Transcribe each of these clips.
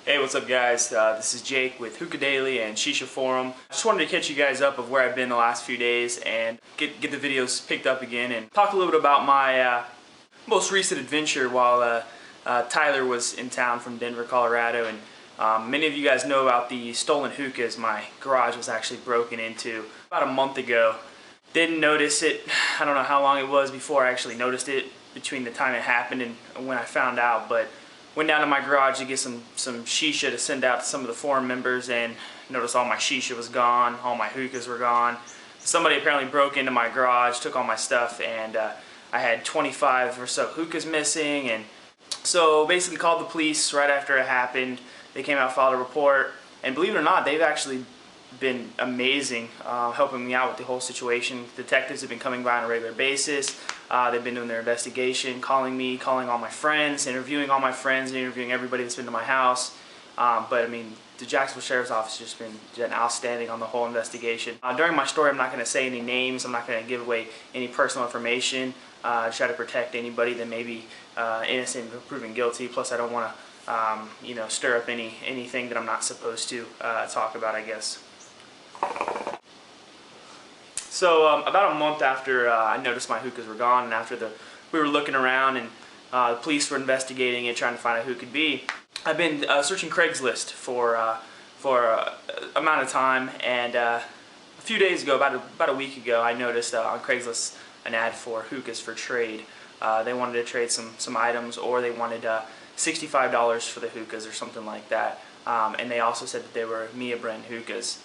Hey, what's up guys? This is Jake with Hookah Daily and Shisha Forum. Just wanted to catch you guys up of where I've been the last few days and get the videos picked up again and talk a little bit about my most recent adventure while Tyler was in town from Denver, Colorado. And many of you guys know about the stolen hookahs. My garage was actually broken into about a month ago. Didn't notice it. I don't know how long it was before I actually noticed it between the time it happened and when I found out, but went down to my garage to get some shisha to send out to some of the forum members, and noticed all my shisha was gone, all my hookahs were gone. Somebody apparently broke into my garage, took all my stuff, and I had 25 or so hookahs missing. And so basically called the police right after it happened. They came out, filed a report, and believe it or not, they've actually been amazing helping me out with the whole situation. Detectives have been coming by on a regular basis. They've been doing their investigation, calling me, calling all my friends, interviewing all my friends, interviewing everybody that's been to my house. But I mean, the Jacksonville Sheriff's Office has just been outstanding on the whole investigation. During my story, I'm not going to say any names. I'm not going to give away any personal information. Try to protect anybody that may be innocent of proven guilty. Plus, I don't want to, stir up anything that I'm not supposed to talk about, I guess. So about a month after I noticed my hookahs were gone, and after we were looking around and the police were investigating it, trying to find out who it could be, I've been searching Craigslist for amount of time, and a few days ago, about a week ago, I noticed on Craigslist an ad for hookahs for trade. They wanted to trade some items, or they wanted $65 for the hookahs or something like that, and they also said that they were Mia brand hookahs.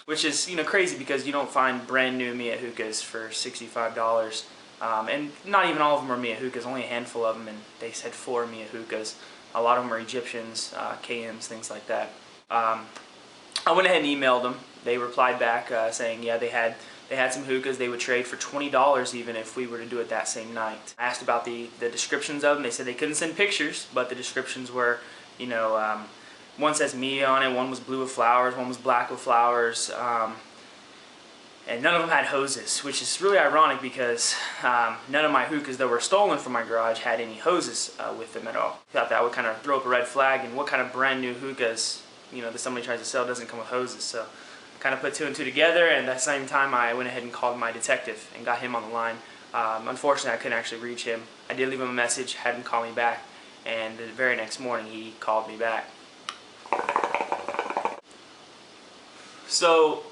Which is crazy, because you don't find brand new Mia hookahs for $65, and not even all of them are Mia hookahs. Only a handful of them, and they said 4 Mia hookahs. A lot of them are Egyptians, KMs, things like that. I went ahead and emailed them. They replied back saying, yeah, they had some hookahs. They would trade for $20 even if we were to do it that same night. I asked about the descriptions of them. They said they couldn't send pictures, but the descriptions were, one says Mia on it, one was blue with flowers, one was black with flowers, and none of them had hoses, which is really ironic because none of my hookahs that were stolen from my garage had any hoses with them at all. I thought that would kind of throw up a red flag, and what kind of brand new hookahs that somebody tries to sell doesn't come with hoses. So I kind of put 2 and 2 together, and at the same time I went ahead and called my detective and got him on the line. Unfortunately, I couldn't actually reach him. I did leave him a message, had him call me back, and the very next morning he called me back. So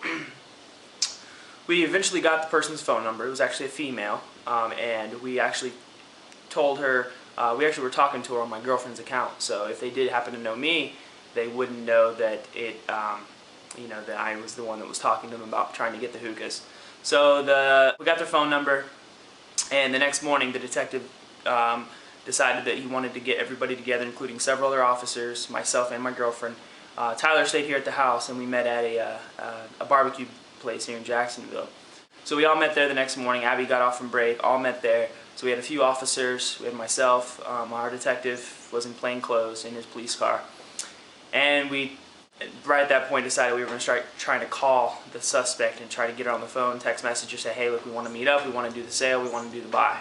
we eventually got the person's phone number. It was actually a female, and we actually told her, we actually were talking to her on my girlfriend's account, so if they did happen to know me, they wouldn't know that that I was the one that was talking to them about trying to get the hookahs. So we got their phone number, and the next morning the detective decided that he wanted to get everybody together, including several other officers, myself and my girlfriend. Tyler stayed here at the house, and we met at a barbecue place here in Jacksonville. So we all met there the next morning. Abby got off from break, all met there. So we had a few officers. We had myself, our detective was in plain clothes in his police car. And we, right at that point, decided we were going to start trying to call the suspect and try to get her on the phone, text message her, say, hey, look, we want to meet up, we want to do the sale, we want to do the buy.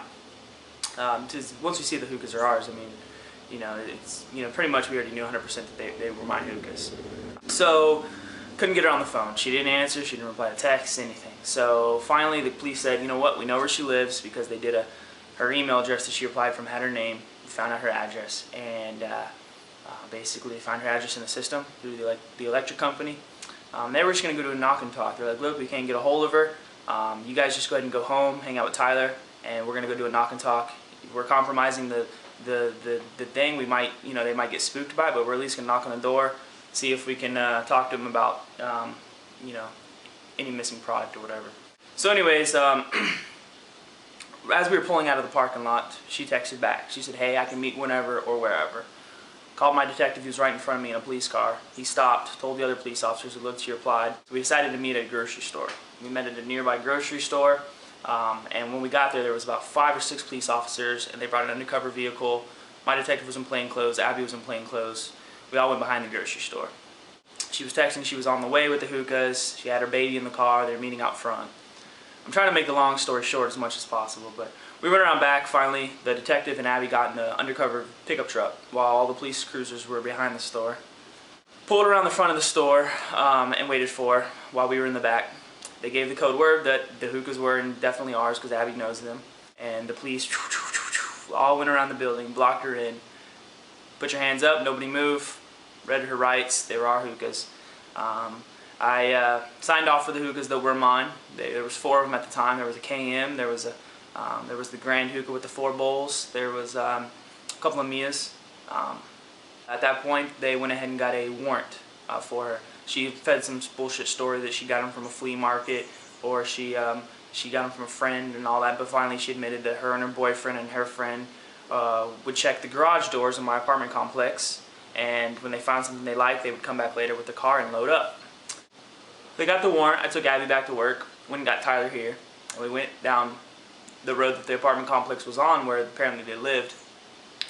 Once we see the hookahs are ours, I mean, it's pretty much we already knew 100% that they were my hookahs. So couldn't get her on the phone. She didn't answer. She didn't reply to text, anything. So finally, the police said, you know what? We know where she lives, because they did her email address that she applied from had her name. We found out her address, and basically they found her address in the system through the electric company. They were just going to go to a knock and talk. They're like, look, we can't get a hold of her. You guys just go ahead and go home, hang out with Tyler, and we're going to go do a knock and talk. We're compromising the thing. We might, they might get spooked by it, but we're at least gonna knock on the door, see if we can talk to them about, any missing product or whatever. So anyways, as we were pulling out of the parking lot, she texted back. She said, hey, I can meet whenever or wherever. Called my detective, who was right in front of me in a police car. He stopped, told the other police officers who looked, she replied. So we decided to meet at a grocery store. We met at a nearby grocery store. And when we got there was about 5 or 6 police officers, and they brought an undercover vehicle. My detective was in plain clothes, Abby was in plain clothes. We all went behind the grocery store. She was texting she was on the way with the hookahs. She had her baby in the car. They were meeting out front. I'm trying to make the long story short as much as possible, but we went around back. Finally, the detective and Abby got in the undercover pickup truck while all the police cruisers were behind the store. Pulled around the front of the store and waited for while we were in the back. They gave the code word that the hookahs were definitely ours because Abby knows them. And the police all went around the building, blocked her in. Put your hands up, nobody move. Read her rights, they were our hookahs. I signed off for the hookahs that were mine. There was 4 of them at the time. There was a KM, there was the Grand Hookah with the 4 bowls, there was a couple of Mia's. At that point, they went ahead and got a warrant for her. She fed some bullshit story that she got them from a flea market, or she got them from a friend and all that, but finally she admitted that her and her boyfriend and her friend would check the garage doors in my apartment complex, and when they found something they liked, they would come back later with the car and load up. They got the warrant. I took Abby back to work, went and got Tyler here, and we went down the road that the apartment complex was on, where apparently they lived.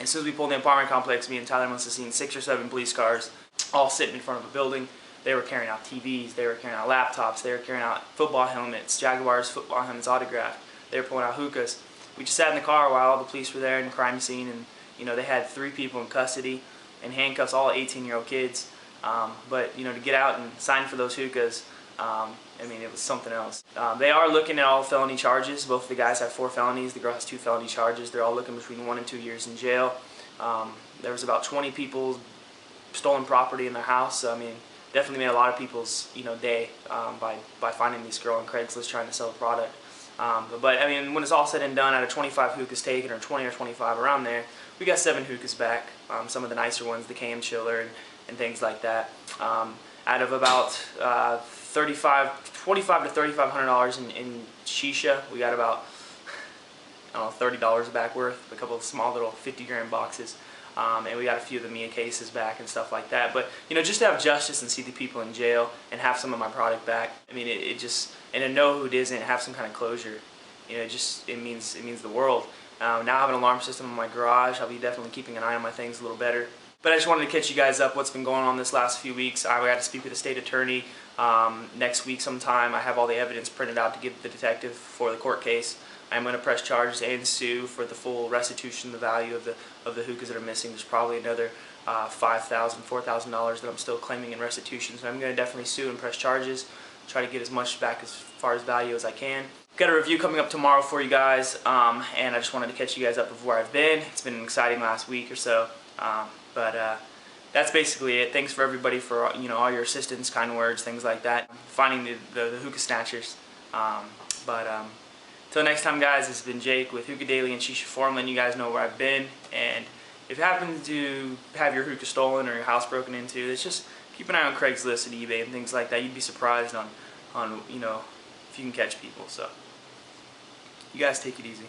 As soon as we pulled in the apartment complex, me and Tyler must have seen 6 or 7 police cars all sitting in front of a building. They were carrying out TVs, they were carrying out laptops, they were carrying out football helmets, Jaguars football helmets autographed. They were pulling out hookahs. We just sat in the car while all the police were there in the crime scene, and they had 3 people in custody and handcuffs, all 18-year-old kids. But to get out and sign for those hookahs, I mean, it was something else. They are looking at all felony charges. Both of the guys have 4 felonies. The girl has 2 felony charges. They're all looking between 1 and 2 years in jail. There was about 20 people stolen property in their house. So, I mean, definitely made a lot of people's day by finding this girl on Craigslist trying to sell a product. But I mean, when it's all said and done, out of 25 hookahs taken, or 20 or 25 around there, we got 7 hookahs back. Some of the nicer ones, the KM Chiller and things like that. Out of about $25 to $3,500 in shisha, we got about, I don't know, $30 back worth, a couple of small little 50-gram boxes. And we got a few of the Mia cases back and stuff like that. But just to have justice and see the people in jail and have some of my product back, I mean, it just, and to know who it is and have some kind of closure, it means the world. Now I have an alarm system in my garage. I'll be definitely keeping an eye on my things a little better. But I just wanted to catch you guys up what's been going on this last few weeks. I got to speak with the state attorney next week sometime. I have all the evidence printed out to give the detective for the court case. I'm going to press charges and sue for the full restitution, the value of the hookahs that are missing. There's probably another $5,000, $4,000 that I'm still claiming in restitution. So I'm going to definitely sue and press charges, try to get as much back as far as value as I can. Got a review coming up tomorrow for you guys, and I just wanted to catch you guys up of where I've been. It's been an exciting last week or so, but that's basically it. Thanks for everybody for all your assistance, kind words, things like that. Finding the hookah snatchers. Till next time, guys, this has been Jake with Hookah Daily and Shisha Forum, letting you guys know where I've been. And if you happen to have your hookah stolen or your house broken into, it's just keep an eye on Craigslist and eBay and things like that. You'd be surprised on if you can catch people. So you guys take it easy.